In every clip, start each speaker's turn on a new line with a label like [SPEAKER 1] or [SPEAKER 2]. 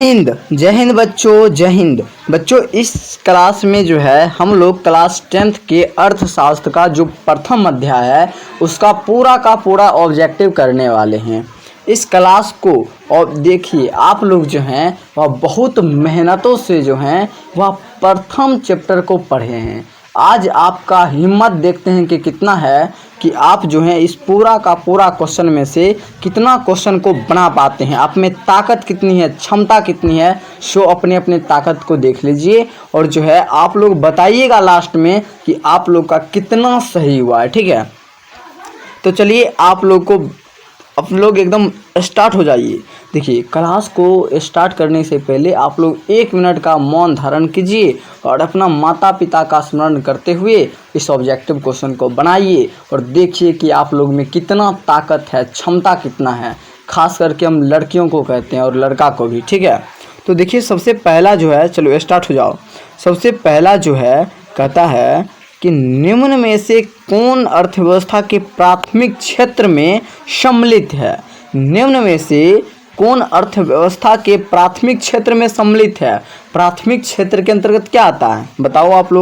[SPEAKER 1] जय हिंद बच्चों, जय हिंद बच्चों। इस क्लास में जो है हम लोग क्लास 10th के अर्थशास्त्र का जो प्रथम अध्याय है उसका पूरा का पूरा ऑब्जेक्टिव करने वाले हैं इस क्लास को। और देखिए आप लोग जो हैं वह बहुत मेहनतों से जो हैं वह प्रथम चैप्टर को पढ़े हैं। आज आपका हिम्मत देखते हैं कि कितना है कि आप जो हैं इस पूरा का पूरा क्वेश्चन में से कितना क्वेश्चन को बना पाते हैं। आप में ताकत कितनी है, क्षमता कितनी है, सो अपने अपने ताकत को देख लीजिए और जो है आप लोग बताइएगा लास्ट में कि आप लोग का कितना सही हुआ है। ठीक है, तो चलिए आप लोग एकदम स्टार्ट हो जाइए। देखिए क्लास को स्टार्ट करने से पहले आप लोग 1 मिनट का मौन धारण कीजिए और अपना माता पिता का स्मरण करते हुए इस ऑब्जेक्टिव क्वेश्चन को बनाइए और देखिए कि आप लोग में कितना ताकत है, क्षमता कितना है। खास करके हम लड़कियों को कहते हैं और लड़का को भी। ठीक है, तो देखिए सबसे पहला जो है, चलो स्टार्ट हो जाओ। सबसे पहला जो है कहता है कि निम्न में से कौन अर्थव्यवस्था के प्राथमिक क्षेत्र में सम्मिलित है। निम्न में से कौन अर्थव्यवस्था के प्राथमिक क्षेत्र में सम्मिलित है। प्राथमिक क्षेत्र के अंतर्गत क्या आता है बताओ आप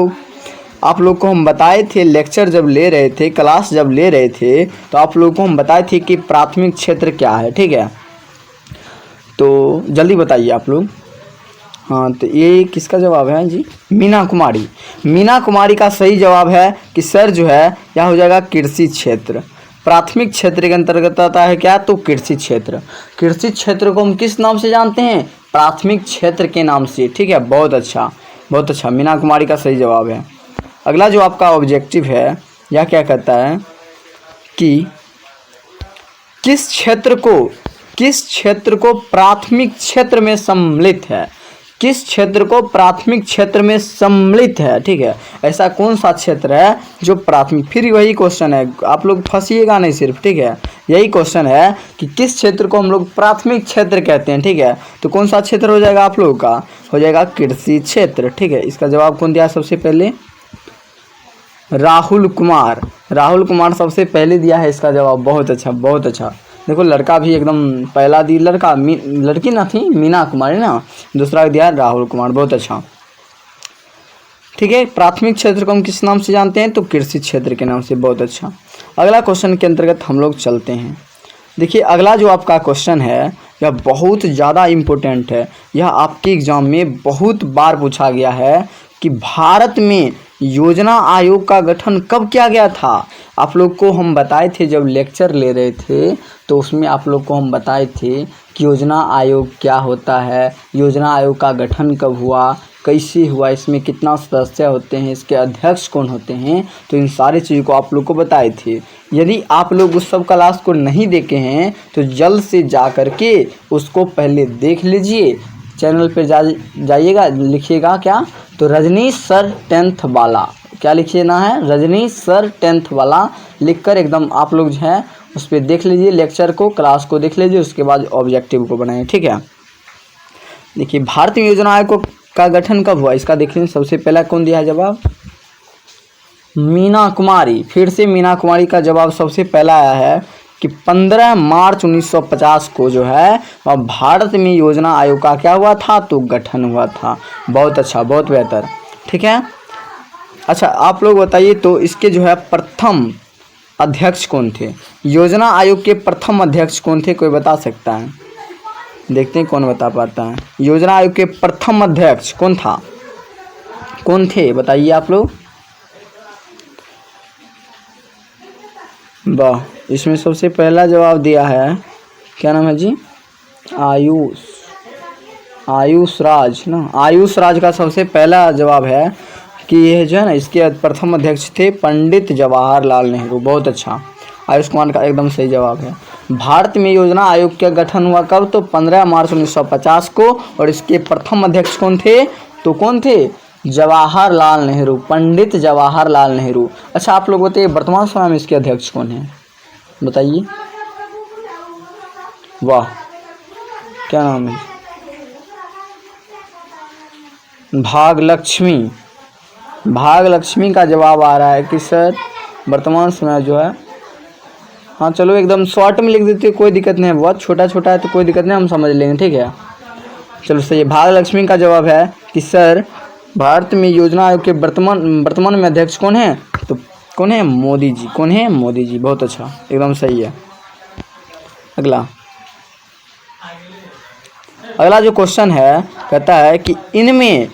[SPEAKER 1] लोग को हम बताए थे लेक्चर जब ले रहे थे, क्लास जब ले रहे थे तो आप लोगों को हम बताए थे कि प्राथमिक क्षेत्र क्या है। ठीक है, तो जल्दी बताइए आप लोग। हाँ, तो ये किसका जवाब है जी? मीना कुमारी। मीना कुमारी का सही जवाब है कि सर जो है यह हो जाएगा कृषि क्षेत्र। प्राथमिक क्षेत्र के अंतर्गत आता है क्या? तो कृषि क्षेत्र। कृषि क्षेत्र को हम किस नाम से जानते हैं? प्राथमिक क्षेत्र के नाम से। ठीक है, बहुत अच्छा बहुत अच्छा, मीना कुमारी का सही जवाब है। अगला जो आपका ऑब्जेक्टिव है यह क्या कहता है कि किस क्षेत्र को प्राथमिक क्षेत्र में सम्मिलित है। किस क्षेत्र को प्राथमिक क्षेत्र में सम्मिलित है। ठीक है, ऐसा कौन सा क्षेत्र है जो प्राथमिक, फिर वही क्वेश्चन है, आप लोग फंसिएगा नहीं सिर्फ। ठीक है, यही क्वेश्चन है कि किस क्षेत्र को हम लोग प्राथमिक क्षेत्र कहते हैं। ठीक है, तो कौन सा क्षेत्र हो जाएगा आप लोगों का? हो जाएगा कृषि क्षेत्र। ठीक है, इसका जवाब कौन दिया सबसे पहले? राहुल कुमार सबसे पहले दिया है इसका जवाब। बहुत अच्छा बहुत अच्छा। देखो लड़का भी एकदम पहला दी, लड़की ना थी मीना कुमारी ना, दूसरा दिया राहुल कुमार। बहुत अच्छा। ठीक है, प्राथमिक क्षेत्र को हम किस नाम से जानते हैं? तो कृषि क्षेत्र के नाम से। बहुत अच्छा। अगला क्वेश्चन के अंतर्गत हम लोग चलते हैं। देखिए अगला जो आपका क्वेश्चन है यह बहुत ज़्यादा इम्पोर्टेंट है। यह आपके एग्जाम में बहुत बार पूछा गया है कि भारत में योजना आयोग का गठन कब किया गया था। आप लोग को हम बताए थे जब लेक्चर ले रहे थे तो उसमें आप लोग को हम बताए थे कि योजना आयोग क्या होता है, योजना आयोग का गठन कब हुआ, कैसे हुआ, इसमें कितना सदस्य होते हैं, इसके अध्यक्ष कौन होते हैं। तो इन सारी चीज़ों को आप लोग को बताए थे। यदि आप लोग उस सब क्लास को नहीं देखे हैं तो जल्द से जा कर के उसको पहले देख लीजिए। चैनल पे जाइएगा, लिखिएगा क्या? तो रजनीश सर 10th वाला, क्या लिखिए ना है? रजनीश सर 10th वाला लिखकर एकदम आप लोग जो है उस पर देख लीजिए, लेक्चर को, क्लास को देख लीजिए, उसके बाद ऑब्जेक्टिव को बनाइए। ठीक है, देखिए भारतीय योजना आयोग का गठन कब हुआ इसका देखिए। सबसे पहला कौन दिया है जवाब? मीना कुमारी। फिर से मीना कुमारी का जवाब सबसे पहला आया है कि 15 मार्च 1950 को जो है वह भारत में योजना आयोग का क्या हुआ था? तो गठन हुआ था। बहुत अच्छा बहुत बेहतर। ठीक है, अच्छा आप लोग बताइए तो इसके जो है प्रथम अध्यक्ष कौन थे? योजना आयोग के प्रथम अध्यक्ष कौन थे? कोई बता सकता है? देखते हैं कौन बता पाता है। योजना आयोग के प्रथम अध्यक्ष कौन थे बताइए आप लोग। वाह, इसमें सबसे पहला जवाब दिया है, क्या नाम है जी? आयुष राज ना। आयुष राज का सबसे पहला जवाब है कि यह जो है ना इसके प्रथम अध्यक्ष थे पंडित जवाहरलाल नेहरू। बहुत अच्छा, आयुष कुमार का एकदम सही जवाब है। भारत में योजना आयोग का गठन हुआ कब? तो 15 मार्च 1950 को। और इसके प्रथम अध्यक्ष कौन थे? तो कौन थे? जवाहरलाल नेहरू, पंडित जवाहरलाल नेहरू। अच्छा आप लोग बताइए वर्तमान समय में इसके अध्यक्ष कौन है बताइए। वाह, क्या नाम है? भागलक्ष्मी का जवाब आ रहा है कि सर वर्तमान समय जो है, हाँ चलो एकदम शॉर्ट में लिख देते, कोई दिक्कत नहीं है, बहुत छोटा छोटा है तो कोई दिक्कत नहीं, हम समझ लेंगे। ठीक है, चलो सही है। भाग्य लक्ष्मी का जवाब है कि सर भारत में योजना आयोग के वर्तमान में अध्यक्ष कौन है? तो कौन है? मोदी जी। कौन है? मोदी जी। बहुत अच्छा, एकदम सही है। अगला जो क्वेश्चन है कहता है कि इनमें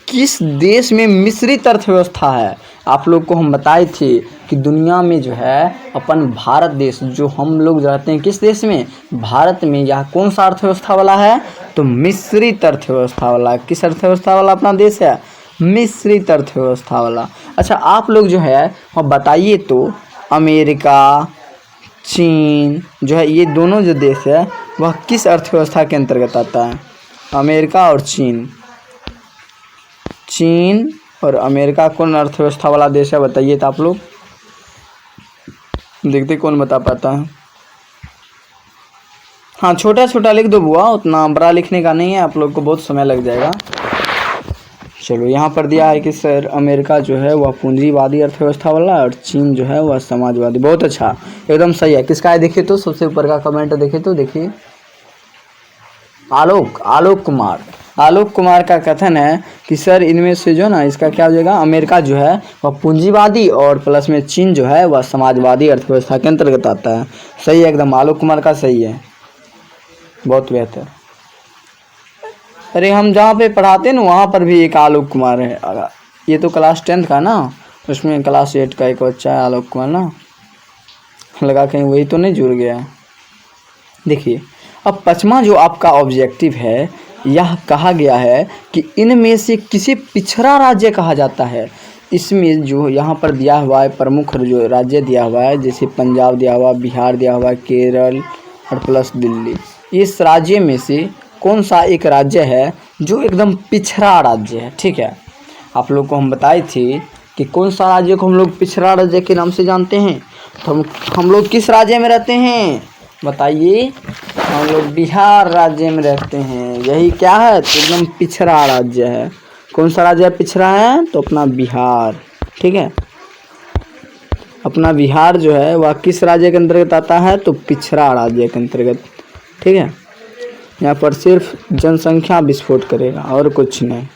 [SPEAKER 1] किस देश में मिश्रित अर्थव्यवस्था है? आप लोग को हम बताए थे कि दुनिया में जो है अपन भारत देश जो हम लोग रहते हैं किस देश में? भारत में। यह कौन सा अर्थव्यवस्था वाला है? तो मिश्रित अर्थव्यवस्था वाला। किस अर्थव्यवस्था वाला अपना देश है? मिश्रित अर्थव्यवस्था वाला। अच्छा आप लोग जो है वह बताइए तो अमेरिका, चीन जो है ये दोनों जो देश है वह किस अर्थव्यवस्था के अंतर्गत आता है? अमेरिका और चीन। चीन और अमेरिका कौन अर्थव्यवस्था वाला देश है? बताइए तो आप लोग। देखते कौन बता पाता है। हाँ छोटा छोटा लिख दो बुआ, उतना बड़ा लिखने का नहीं है, आप लोग को बहुत समय लग जाएगा। चलो यहाँ पर दिया है कि सर अमेरिका जो है वह पूंजीवादी अर्थव्यवस्था वाला और चीन जो है वह समाजवादी। बहुत अच्छा, एकदम सही है। किसका है देखिए तो, सबसे ऊपर का कमेंट देखे तो देखिए आलोक कुमार का कथन है कि सर इनमें से जो ना इसका क्या हो जाएगा? अमेरिका जो है वह पूंजीवादी और प्लस में चीन जो है वह समाजवादी अर्थव्यवस्था के अंतर्गत आता है। सही है एकदम, आलोक कुमार का सही है, बहुत बेहतर। अरे हम जहाँ पे पढ़ाते हैं ना वहाँ पर भी एक आलोक कुमार है। ये तो क्लास 10th का ना, उसमें क्लास 8 का एक बच्चा है आलोक कुमार ना, लगा कहीं वही तो नहीं जुड़ गया। देखिए अब 5वां जो आपका ऑब्जेक्टिव है, यह कहा गया है कि इनमें से किसी पिछड़ा राज्य कहा जाता है। इसमें जो यहाँ पर दिया हुआ है प्रमुख जो राज्य दिया हुआ है, जैसे पंजाब दिया हुआ, बिहार दिया हुआ, केरल और प्लस दिल्ली। इस राज्य में से कौन सा एक राज्य है जो एकदम पिछड़ा राज्य है? ठीक है, आप लोग को हम बताए थे कि कौन सा राज्य को हम लोग पिछड़ा राज्य के नाम से जानते हैं। तो हम लोग किस राज्य में रहते हैं बताइए? हम लोग बिहार राज्य में रहते हैं। यही क्या है? तो एकदम पिछड़ा राज्य है। कौन सा राज्य पिछड़ा है? तो अपना बिहार। ठीक है, अपना बिहार जो है वह किस राज्य के अंतर्गत आता है? तो पिछड़ा राज्य के अंतर्गत। ठीक है, यहाँ पर सिर्फ जनसंख्या विस्फोट करेगा और कुछ नहीं।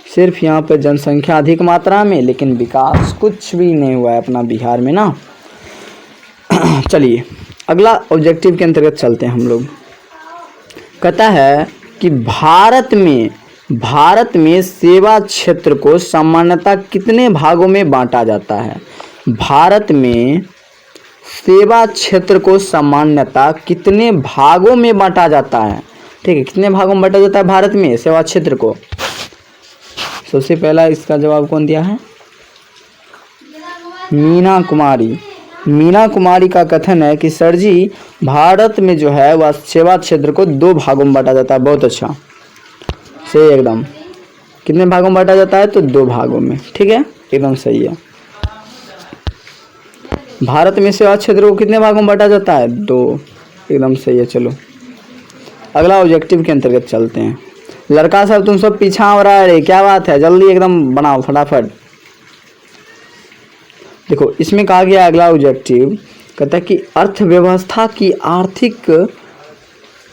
[SPEAKER 1] सिर्फ यहाँ पे जनसंख्या अधिक मात्रा में, लेकिन विकास कुछ भी नहीं हुआ है अपना बिहार में ना। चलिए अगला ऑब्जेक्टिव के अंतर्गत चलते हैं हम लोग। कहता है कि भारत में सेवा क्षेत्र को सामान्यतः कितने भागों में बांटा जाता है? भारत में सेवा क्षेत्र को सामान्यतः कितने भागों में बांटा जाता है? ठीक है, कितने भागों में बांटा जाता है भारत में सेवा क्षेत्र को? सबसे पहला इसका जवाब कौन दिया है? मीना कुमारी का कथन है कि सर जी भारत में जो है वह सेवा क्षेत्र को 2 भागों में बांटा जाता है। बहुत अच्छा, सही एकदम। कितने भागों में बांटा जाता है? तो 2 भागों में। ठीक है, एकदम सही है। भारत में सेवा क्षेत्र को कितने भागों में बांटा जाता है? 2, एकदम सही है। चलो अगला ऑब्जेक्टिव के अंतर्गत चलते हैं। लड़का सब तुम सब पीछा हो रहा है, क्या बात है? जल्दी एकदम बनाओ फटाफट। देखो इसमें कहा गया अगला ऑब्जेक्टिव कहता है कि अर्थव्यवस्था की आर्थिक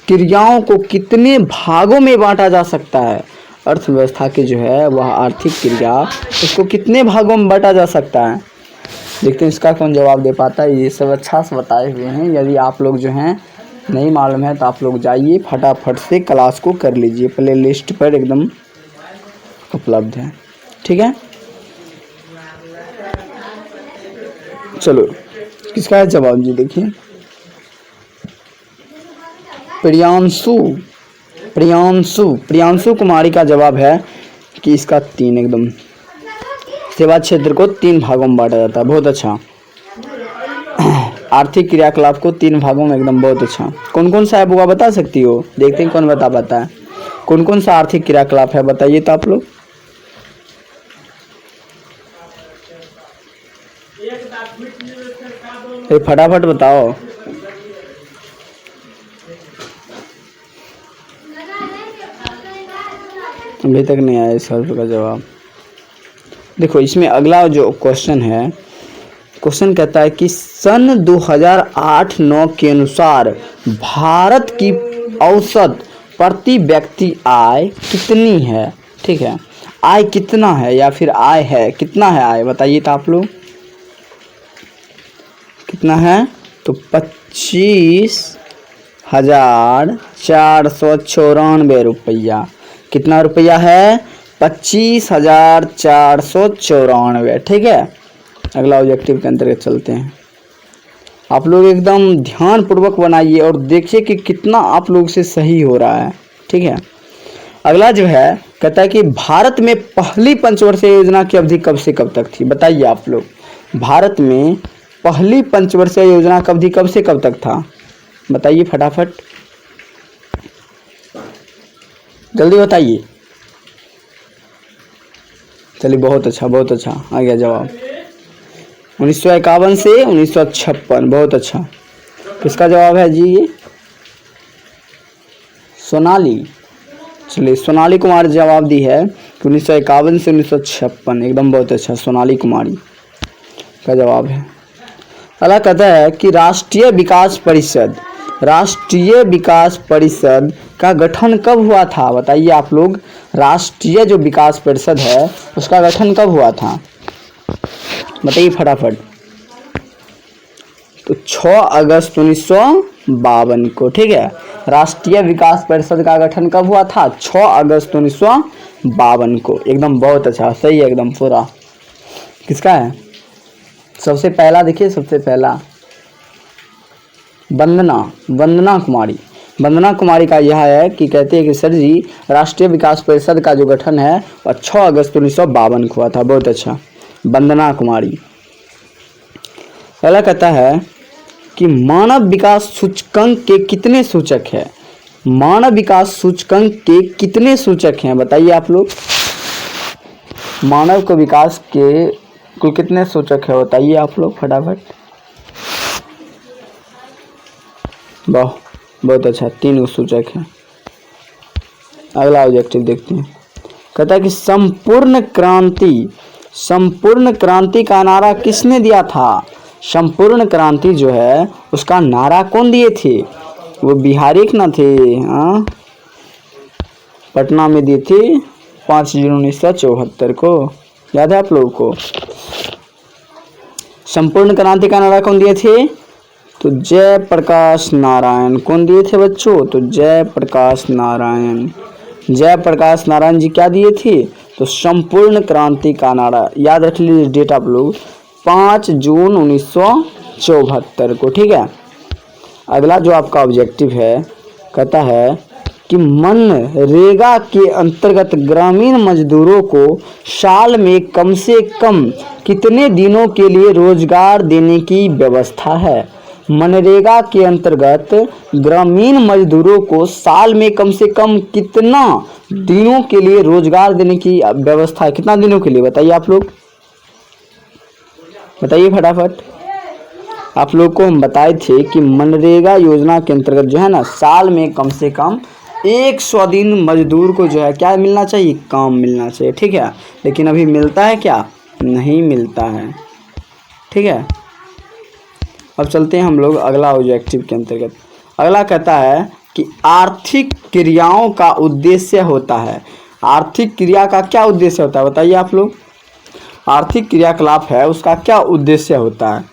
[SPEAKER 1] क्रियाओं को कितने भागों में बांटा जा सकता है? अर्थव्यवस्था की जो है वह आर्थिक क्रिया, उसको कितने भागों में बांटा जा सकता है? देखते हैं इसका कौन जवाब दे पाता है। ये सब अच्छा से बताए हुए हैं। यदि आप लोग जो हैं नहीं मालूम है तो आप लोग जाइए फटाफट से क्लास को कर लीजिए, प्ले लिस्ट पर एकदम उपलब्ध है। ठीक है, चलो किसका है जवाब जी? देखिए प्रियांशु कुमारी का जवाब है कि इसका 3 एकदम सेवा क्षेत्र को 3 भागों में बांटा जाता है। बहुत अच्छा, आर्थिक क्रियाकलाप को 3 भागों में, एकदम बहुत अच्छा। कौन कौन सा है बुआ बता सकती हो? देखते हैं कौन बता पाता है। कौन कौन सा आर्थिक क्रियाकलाप है बताइए तो आप लोग। फटाफट बताओ। अभी तक नहीं आया इस सवाल का जवाब। देखो इसमें अगला जो क्वेश्चन है, क्वेश्चन कहता है कि सन 2008-9 के अनुसार भारत की औसत प्रति व्यक्ति आय कितनी है, ठीक है, आय कितना है या फिर आय है, कितना है आय बताइए तो आप लोग, कितना है, तो 25,494 रुपया। कितना रुपया है, 25,494, ठीक है। अगला ऑब्जेक्टिव के अंतर्गत चलते हैं। आप लोग एकदम ध्यान पूर्वक बनाइए और देखिए कि कितना आप लोग से सही हो रहा है, ठीक है। अगला जो है कहता है कि भारत में पहली पंचवर्षीय योजना की अवधि कब से कब तक थी, बताइए आप लोग। भारत में पहली पंचवर्षीय योजना की अवधि कब से कब तक था, बताइए फटाफट, जल्दी बताइए। चलिए बहुत अच्छा बहुत अच्छा, आ गया जवाब। 1951 से 1956, बहुत अच्छा। किसका जवाब है जी ये, सोनाली। चलिए सोनाली कुमारी जवाब दी है कि 1951 से 1956, एकदम बहुत अच्छा, सोनाली कुमारी का जवाब है। अगला कहता है कि राष्ट्रीय विकास परिषद का गठन कब हुआ था, बताइए आप लोग। राष्ट्रीय जो विकास परिषद है उसका गठन कब हुआ था, बताइए फटाफट। तो 6 अगस्त 1952 को, ठीक है। राष्ट्रीय विकास परिषद का गठन कब हुआ था, 6 अगस्त 1952 को, एकदम बहुत अच्छा, सही है एकदम पूरा। किसका है, सबसे पहला देखिए, सबसे पहला वंदना कुमारी का यह है कि कहते हैं कि सर जी राष्ट्रीय विकास परिषद का जो गठन है वह 6 अगस्त 1952 को हुआ था, बहुत अच्छा, वंदना कुमारी। अगला कहता है कि मानव विकास सूचकांक के कितने सूचक है, मानव विकास सूचकांक के कितने सूचक हैं, बताइए आप लोग। मानव को विकास के कुल कितने सूचक है, बताइए आप लोग फटाफट। वाह बहुत अच्छा, 3 सूचक हैं। अगला ऑब्जेक्टिव देखते हैं। कहता है कि संपूर्ण क्रांति का नारा किसने दिया था, संपूर्ण क्रांति जो है उसका नारा कौन दिए थे, वो बिहारी ना थे, हाँ, पटना में दी थी 5 जून 1974 को, याद है आप लोगों को। संपूर्ण क्रांति का नारा कौन दिए थे, तो जयप्रकाश नारायण। कौन दिए थे बच्चों, तो जयप्रकाश नारायण जी क्या दिए थे, तो संपूर्ण क्रांति का नारा, याद रख लीजिए डेट आप लोग, 5 जून 1974 को, ठीक है। अगला जो आपका ऑब्जेक्टिव है कहता है कि मनरेगा के अंतर्गत ग्रामीण मजदूरों को साल में कम से कम कितने दिनों के लिए रोजगार देने की व्यवस्था है। मनरेगा के अंतर्गत ग्रामीण मजदूरों को साल में कम से कम कितना दिनों के लिए रोजगार देने की व्यवस्था है, कितना दिनों के लिए, बताइए आप लोग, बताइए फटाफट। आप लोग को हम बताए थे कि मनरेगा योजना के अंतर्गत जो है ना, साल में कम से कम 100 दिन मजदूर को जो है क्या मिलना चाहिए, काम मिलना चाहिए, ठीक है। लेकिन अभी मिलता है क्या, नहीं मिलता है, ठीक है। अब चलते हैं हम लोग अगला ऑब्जेक्टिव के अंतर्गत। अगला कहता है कि आर्थिक क्रियाओं का उद्देश्य होता है, आर्थिक क्रिया का क्या उद्देश्य होता है, बताइए आप लोग। आर्थिक क्रियाकलाप है उसका क्या उद्देश्य होता है।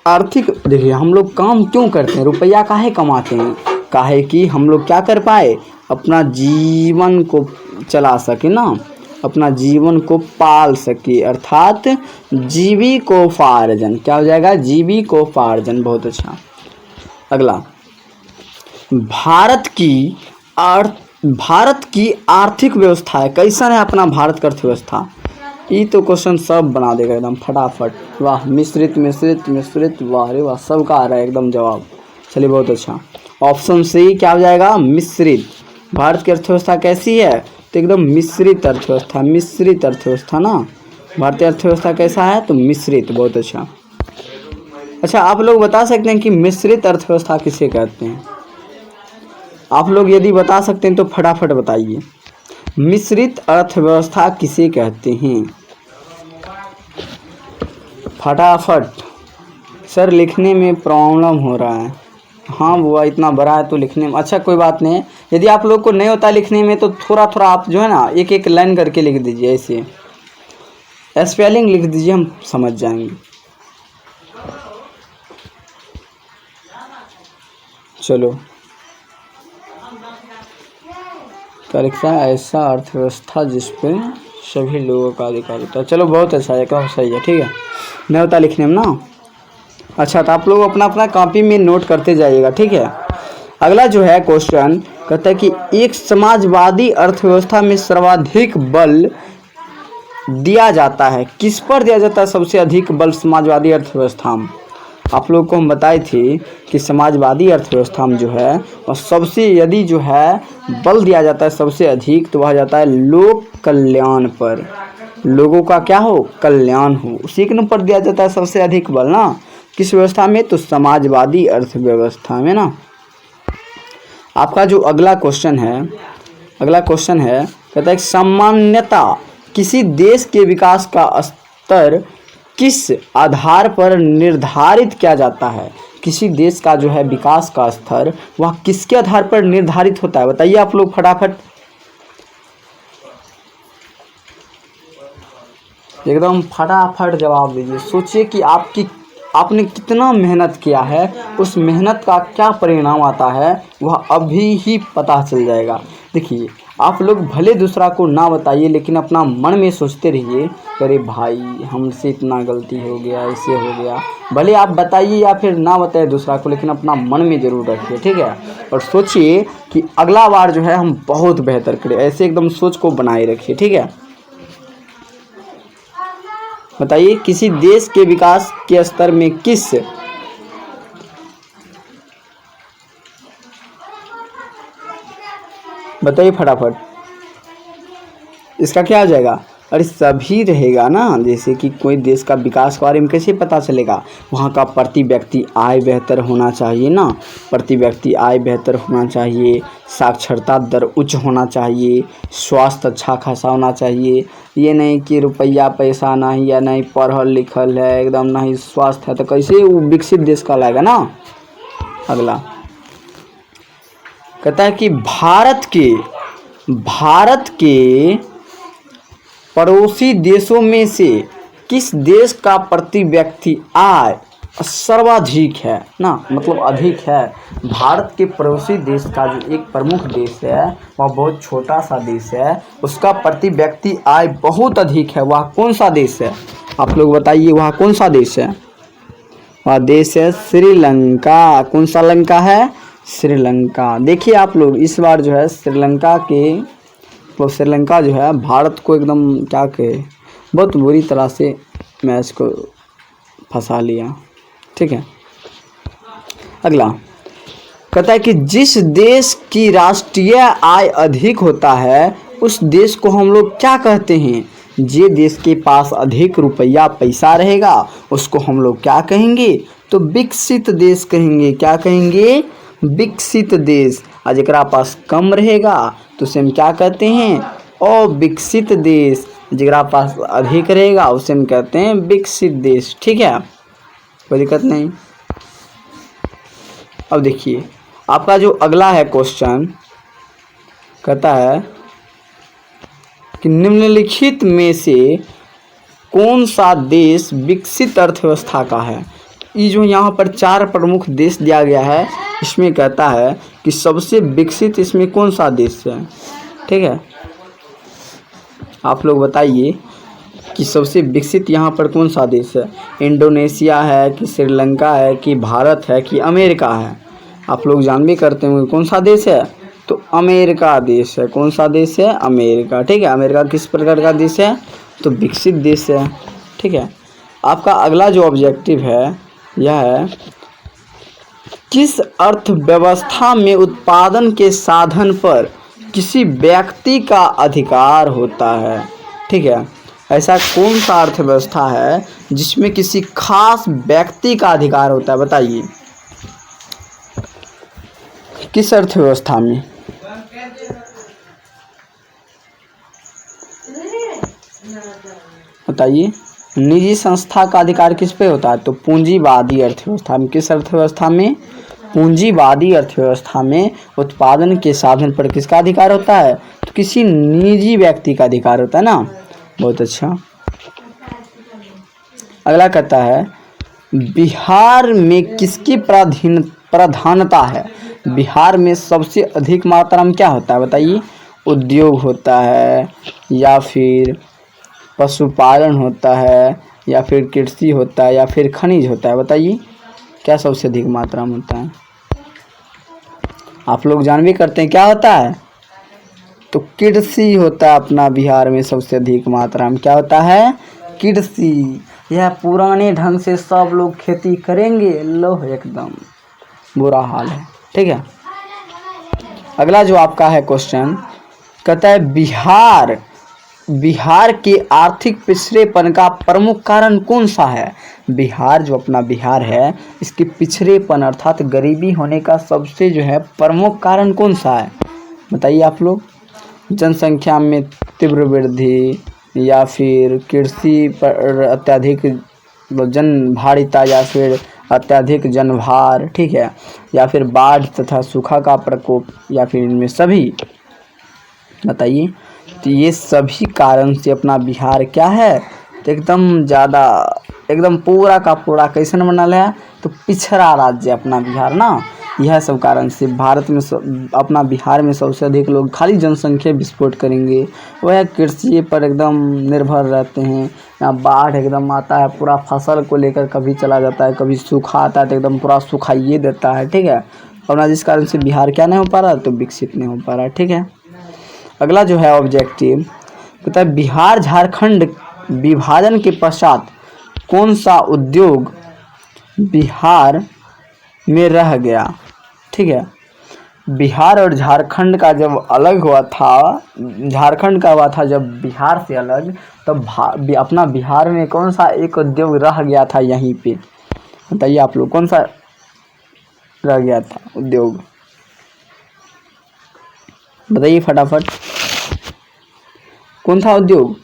[SPEAKER 1] आर्थिक, देखिए हम लोग काम क्यों करते हैं, रुपया काहे कमाते हैं, काहे कि हम लोग क्या कर पाए, अपना जीवन को चला सके ना, अपना जीवन को पाल सके, अर्थात जीविकोपार्जन, क्या हो जाएगा, जीविकोपार्जन, बहुत अच्छा। अगला, भारत की आर्थिक व्यवस्था है, कैसा है अपना भारत का अर्थव्यवस्था, ये तो क्वेश्चन सब बना देगा एकदम फटाफट, वाह, मिश्रित, वाह रे वाह, सबका आ रहा है एकदम जवाब। चलिए बहुत अच्छा, ऑप्शन सी क्या हो जाएगा, मिश्रित। भारत की अर्थव्यवस्था कैसी है, तो एकदम मिश्रित अर्थव्यवस्था ना, भारतीय अर्थव्यवस्था कैसा है, तो मिश्रित, बहुत अच्छा। अच्छा आप लोग बता सकते हैं कि मिश्रित अर्थव्यवस्था किसे कहते हैं, आप लोग यदि बता सकते हैं तो फटाफट बताइए, मिश्रित अर्थव्यवस्था किसे कहते हैं, फटाफट। सर लिखने में प्रॉब्लम हो रहा है, हाँ बुआ इतना बड़ा है तो लिखने में अच्छा कोई बात नहीं है। यदि आप लोग को नहीं होता लिखने में तो थोड़ा थोड़ा आप जो है ना एक एक लाइन करके लिख दीजिए, ऐसे स्पेलिंग लिख दीजिए, हम समझ जाएंगे। चलो परीक्षा ऐसा अर्थव्यवस्था जिस पे सभी लोगों का अधिकार होता है। चलो बहुत अच्छा है, क्या सही है, ठीक है। नहीं होता लिखने में ना। अच्छा तो आप लोग अपना अपना कॉपी में नोट करते जाइएगा, ठीक है। अगला जो है क्वेश्चन कहता है कि एक समाजवादी अर्थव्यवस्था में सर्वाधिक बल दिया जाता है, किस पर दिया जाता है सबसे अधिक बल समाजवादी अर्थव्यवस्था में? आप लोग को हम बताए थे कि समाजवादी अर्थव्यवस्था में जो है और सबसे यदि जो है बल दिया जाता है सबसे अधिक तो वह जाता है लोक कल्याण पर। लोगों का क्या हो, कल्याण हो, उसी के ऊपर दिया जाता है सबसे अधिक बल ना। किस व्यवस्था में? तो समाजवादी अर्थव्यवस्था में ना। आपका जो अगला क्वेश्चन है कहता है सामान्यता किसी देश के विकास का स्तर किस आधार पर निर्धारित किया जाता है? किसी देश का जो है विकास का स्तर वह किसके आधार पर निर्धारित होता है? बताइए आप लोग फटाफट, एकदम फटाफट जवाब दीजिए। सोचिए कि आपने कितना मेहनत किया है, उस मेहनत का क्या परिणाम आता है वह अभी ही पता चल जाएगा। देखिए आप लोग भले दूसरा को ना बताइए लेकिन अपना मन में सोचते रहिए, अरे भाई हमसे इतना गलती हो गया, ऐसे हो गया। भले आप बताइए या फिर ना बताइए दूसरा को, लेकिन अपना मन में ज़रूर रखिए, ठीक है। और सोचिए कि अगला बार जो है हम बहुत बेहतर करें, ऐसे एकदम सोच को बनाए रखिए, ठीक है। बताइए किसी देश के विकास के स्तर में किस बताइए फटाफट, इसका क्या हो जाएगा? अरे सभी रहेगा ना। जैसे कि कोई देश का विकास के बारे में कैसे पता चलेगा? वहाँ का प्रति व्यक्ति आय बेहतर होना चाहिए ना, प्रति व्यक्ति आय बेहतर होना चाहिए, साक्षरता दर उच्च होना चाहिए, स्वास्थ्य अच्छा खासा होना चाहिए। ये नहीं कि रुपया पैसा नहीं या नहीं पढ़ल लिखल है एकदम नहीं स्वास्थ्य है तो कैसे वो विकसित देश कहलाएगा ना। अगला कहता है कि भारत के पड़ोसी देशों में से किस देश का प्रति व्यक्ति आय सर्वाधिक है ना, मतलब अधिक है। भारत के पड़ोसी देश का जो एक प्रमुख देश है वह बहुत छोटा सा देश है, उसका प्रति व्यक्ति आय बहुत अधिक है। वह कौन सा देश है? आप लोग बताइए वह कौन सा देश है? वह देश है श्रीलंका। कौन सा लंका है? श्रीलंका। देखिए आप लोग इस बार जो है श्रीलंका जो है भारत को एकदम क्या कहे बहुत बुरी तरह से मैच को फंसा लिया, ठीक है। अगला कहता है कि जिस देश की राष्ट्रीय आय अधिक होता है उस देश को हम लोग क्या कहते हैं? जे देश के पास अधिक रुपया पैसा रहेगा उसको हम लोग क्या कहेंगे? तो विकसित देश कहेंगे। क्या कहेंगे? विकसित देश। और जरा पास कम रहेगा तो उसे हम क्या कहते हैं? अविकसित देश। जरा पास अधिक रहेगा उसे हम कहते हैं विकसित देश, ठीक है, कोई दिक्कत नहीं। अब देखिए आपका जो अगला है क्वेश्चन कहता है कि निम्नलिखित में से कौन सा देश विकसित अर्थव्यवस्था का है? ये जो यहाँ पर 4 प्रमुख देश दिया गया है इसमें कहता है कि सबसे विकसित इसमें कौन सा देश है, ठीक है। आप लोग बताइए कि सबसे विकसित यहाँ पर कौन सा देश है? इंडोनेशिया है कि श्रीलंका है कि भारत है कि अमेरिका है? आप लोग जान भी करते होंगे कौन सा देश है, तो अमेरिका देश है। कौन सा देश है? अमेरिका, ठीक है। अमेरिका किस प्रकार का देश है? तो विकसित देश है, ठीक है। आपका अगला जो ऑब्जेक्टिव है यह है किस अर्थव्यवस्था में उत्पादन के साधन पर किसी व्यक्ति का अधिकार होता है, ठीक है। ऐसा कौन सा अर्थव्यवस्था है जिसमें किसी खास व्यक्ति का अधिकार होता है? बताइए किस अर्थव्यवस्था में? बताइए निजी संस्था का अधिकार किस पे होता है? तो पूंजीवादी अर्थव्यवस्था में। किस अर्थव्यवस्था में? पूंजीवादी अर्थव्यवस्था में उत्पादन के साधन पर किसका अधिकार होता है? तो किसी निजी व्यक्ति का अधिकार होता है ना। बहुत अच्छा। अगला कहता है बिहार में किसकी प्रधानता है? बिहार में सबसे अधिक मात्रा में क्या होता है बताइए? उद्योग होता है, या फिर पशुपालन होता है, या फिर कृषि होता है, या फिर खनिज होता है? बताइए क्या सबसे अधिक मात्रा में होता है? आप लोग जान भी करते हैं क्या होता है? तो कृषि होता है अपना बिहार में सबसे अधिक मात्रा में। क्या होता है? कृषि। यह पुराने ढंग से सब लोग खेती करेंगे, लो एकदम बुरा हाल है। ठीक है। अगला जो आपका है क्वेश्चन कहता है बिहार के आर्थिक पिछड़ेपन का प्रमुख कारण कौन सा है? बिहार जो अपना बिहार है इसके पिछड़ेपन अर्थात गरीबी होने का सबसे जो है प्रमुख कारण कौन सा है? बताइए आप लोग। जनसंख्या में तीव्र वृद्धि, या फिर कृषि पर अत्यधिक जनभारिता, या फिर अत्यधिक जनभार, ठीक है, या फिर बाढ़ तथा सूखा का प्रकोप, या फिर इनमें सभी? बताइए। तो ये सभी कारण से अपना बिहार क्या है? तो एकदम ज़्यादा एकदम पूरा का पूरा कैसन बनल है? तो पिछड़ा राज्य अपना बिहार ना। यह सब कारण से भारत में अपना बिहार में सबसे अधिक लोग खाली जनसंख्या विस्फोट करेंगे, वह कृषि पर एकदम निर्भर रहते हैं। यहाँ बाढ़ एकदम आता है, पूरा फसल को लेकर कभी चला जाता है, कभी सूखा आता है तो एकदम पूरा सुखाइए देता है। ठीक है। और जिस कारण से बिहार क्या नहीं हो पा रहा, तो विकसित नहीं हो पा रहा। ठीक है। अगला जो है ऑब्जेक्टिव कहता है बिहार झारखंड विभाजन के पश्चात कौन सा उद्योग बिहार में रह गया? ठीक है। बिहार और झारखंड का जब अलग हुआ था, झारखंड का हुआ था जब बिहार से अलग, तब अपना बिहार में कौन सा एक उद्योग रह गया था यहीं पे? बताइए आप लोग कौन सा रह गया था उद्योग? बताइए फटाफट कौन था उद्योग?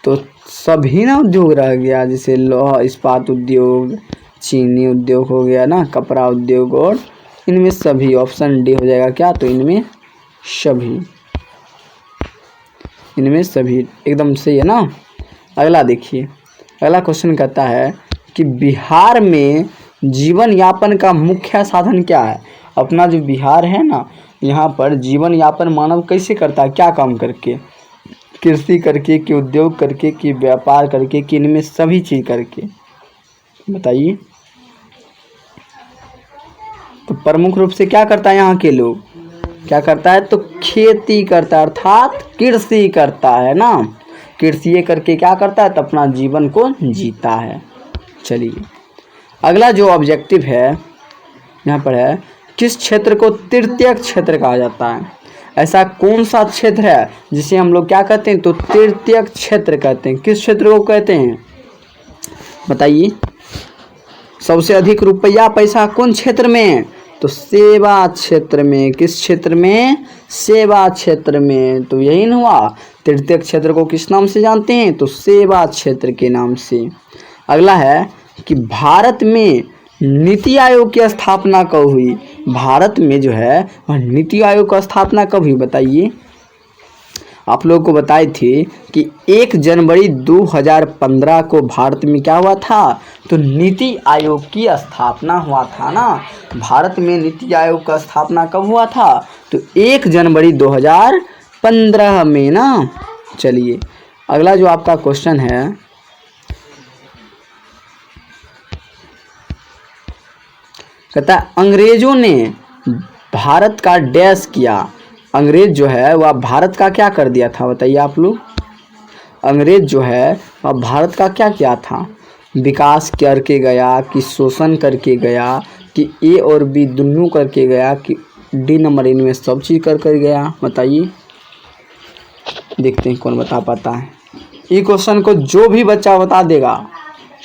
[SPEAKER 1] तो सभी ना उद्योग रह गया, जैसे लोहा इस्पात उद्योग, चीनी उद्योग हो गया ना, कपड़ा उद्योग, और इनमें सभी। ऑप्शन डी हो जाएगा क्या? तो इनमें सभी एकदम सही है ना। अगला देखिए। अगला क्वेश्चन कहता है कि बिहार में जीवन यापन का मुख्य साधन क्या है? अपना जो बिहार है ना, यहाँ पर जीवन यापन मानव कैसे करता है? क्या काम करके? कृषि करके, कि उद्योग करके, कि व्यापार करके, कि इनमें सभी चीज करके? बताइए। तो प्रमुख रूप से क्या करता है यहाँ के लोग? क्या करता है? तो खेती करता है, अर्थात कृषि करता है ना। कृषि करके क्या करता है? तो अपना जीवन को जीता है। चलिए अगला जो ऑब्जेक्टिव है यहाँ पर है किस क्षेत्र को तृतीय क्षेत्र कहा जाता है? ऐसा कौन सा क्षेत्र है जिसे हम लोग क्या कहते हैं? तो तृतीय क्षेत्र कहते हैं। किस क्षेत्र को कहते हैं? बताइए। सबसे अधिक रुपया पैसा कौन क्षेत्र में? तो सेवा क्षेत्र में। किस क्षेत्र में? सेवा क्षेत्र में। तो यही न हुआ, तृतीय क्षेत्र को किस नाम से जानते हैं? तो सेवा क्षेत्र के नाम से। अगला है कि भारत में नीति आयोग की स्थापना कब हुई? भारत में जो है वह नीति आयोग की स्थापना कब हुई? बताइए। आप लोगों को बताई थी कि 1 जनवरी 2015 को भारत में क्या हुआ था? तो नीति आयोग की स्थापना हुआ था ना। भारत में नीति आयोग का स्थापना कब हुआ था? तो 1 जनवरी 2015 में ना। चलिए अगला जो आपका क्वेश्चन है कहता है अंग्रेजों ने भारत का डैश किया। अंग्रेज जो है वह भारत का क्या कर दिया था? बताइए आप लोग। अंग्रेज जो है वह भारत का क्या किया था? विकास करके गया, कि शोषण करके गया, कि ए और बी दोनों करके गया, कि डी नंबर इनमें सब चीज़ कर गया? बताइए। देखते हैं कौन बता पाता है। ये क्वेश्चन को जो भी बच्चा बता देगा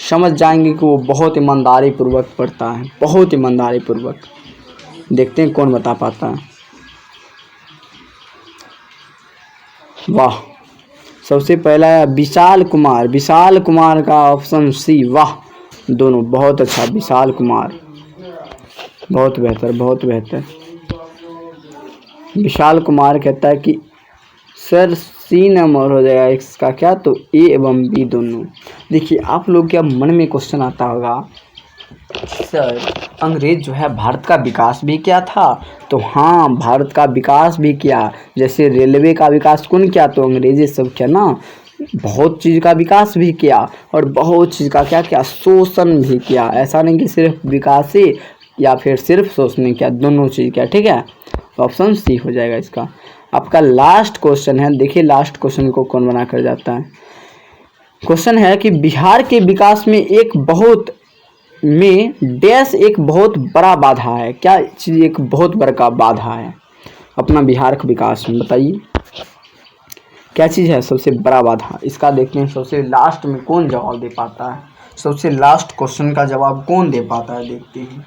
[SPEAKER 1] समझ जाएंगे कि वो बहुत ईमानदारी पूर्वक पढ़ता है, बहुत ईमानदारी पूर्वक। देखते हैं कौन बता पाता है। वाह, सबसे पहला है विशाल कुमार। विशाल कुमार का ऑप्शन सी। वाह, दोनों बहुत अच्छा। विशाल कुमार। बहुत बेहतर, बहुत बेहतर। विशाल कुमार कहता है कि सर सी नंबर हो जाएगा इसका क्या, तो ए एवं बी दोनों। देखिए आप लोग क्या मन में क्वेश्चन आता होगा, सर अंग्रेज जो है भारत का विकास भी किया था, तो हाँ भारत का विकास भी किया। जैसे रेलवे का विकास कौन किया, तो अंग्रेजी सब किया ना। बहुत चीज़ का विकास भी किया और बहुत चीज़ का क्या किया, शोषण भी किया। ऐसा नहीं कि सिर्फ विकास ही या फिर सिर्फ शोषण किया, दोनों चीज़ किया। ठीक है, ऑप्शन सी हो जाएगा इसका। आपका लास्ट क्वेश्चन है, देखिए लास्ट क्वेश्चन को कौन बना कर जाता है। क्वेश्चन है कि बिहार के विकास में एक बहुत बड़ा बाधा है। क्या चीज़ एक बहुत बड़ा बाधा है अपना बिहार के विकास में, बताइए क्या चीज़ है सबसे बड़ा बाधा। इसका देखते हैं सबसे लास्ट में कौन जवाब दे पाता है। सबसे लास्ट क्वेश्चन का जवाब कौन दे पाता है, देखते हैं।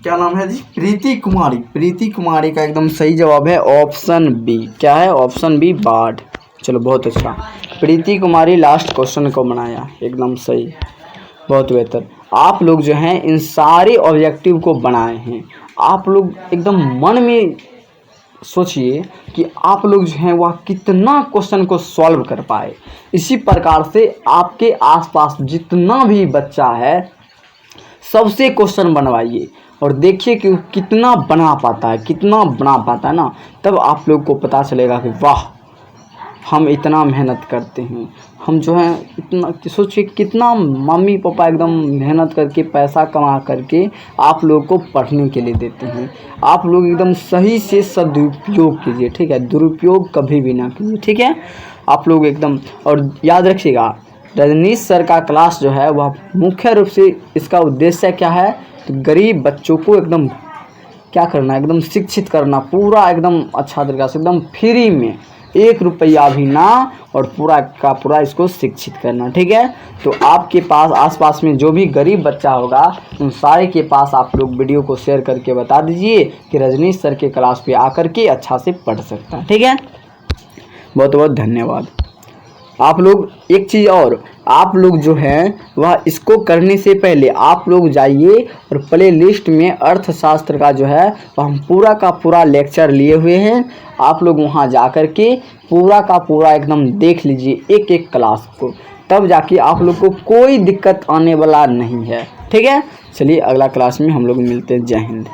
[SPEAKER 1] क्या नाम है जी, प्रीति कुमारी। प्रीति कुमारी का एकदम सही जवाब है ऑप्शन बी। क्या है, ऑप्शन बी, बाढ़। चलो बहुत अच्छा, प्रीति कुमारी लास्ट क्वेश्चन को बनाया, एकदम सही, बहुत बेहतर। आप लोग जो हैं इन सारे ऑब्जेक्टिव को बनाए हैं। आप लोग एकदम मन में सोचिए कि आप लोग जो हैं वह कितना क्वेश्चन को सॉल्व कर पाए। इसी प्रकार से आपके आसपास जितना भी बच्चा है सबसे क्वेश्चन बनवाइए और देखिए कि वो कितना बना पाता है ना। तब आप लोग को पता चलेगा कि वाह हम इतना मेहनत करते हैं। हम जो है इतना सोचिए कितना मम्मी पापा एकदम मेहनत करके पैसा कमा करके आप लोग को पढ़ने के लिए देते हैं। आप लोग एकदम सही से सदुपयोग कीजिए, ठीक है, दुरुपयोग कभी भी ना कीजिए, ठीक है। आप लोग एकदम, और याद रखिएगा रजनीश सर का क्लास जो है वह मुख्य रूप से इसका उद्देश्य क्या है, तो गरीब बच्चों को एकदम क्या करना, एकदम शिक्षित करना, पूरा एकदम अच्छा तरीका से एकदम फ्री में, 1 रुपया भी ना, और पूरा का पूरा इसको शिक्षित करना, ठीक है। तो आपके पास आसपास में जो भी गरीब बच्चा होगा उन सारे के पास आप लोग वीडियो को शेयर करके बता दीजिए कि रजनीश सर के क्लास पे आकर के अच्छा से पढ़ सकता है, ठीक है। बहुत बहुत धन्यवाद। आप लोग एक चीज़ और, आप लोग जो हैं वह इसको करने से पहले आप लोग जाइए और प्ले लिस्ट में अर्थशास्त्र का जो है वह हम पूरा का पूरा लेक्चर लिए हुए हैं। आप लोग वहां जा कर के पूरा का पूरा एकदम देख लीजिए एक एक क्लास को, तब जाके आप लोग को कोई दिक्कत आने वाला नहीं है, ठीक है। चलिए अगला क्लास में हम लोग मिलते हैं। जय हिंद।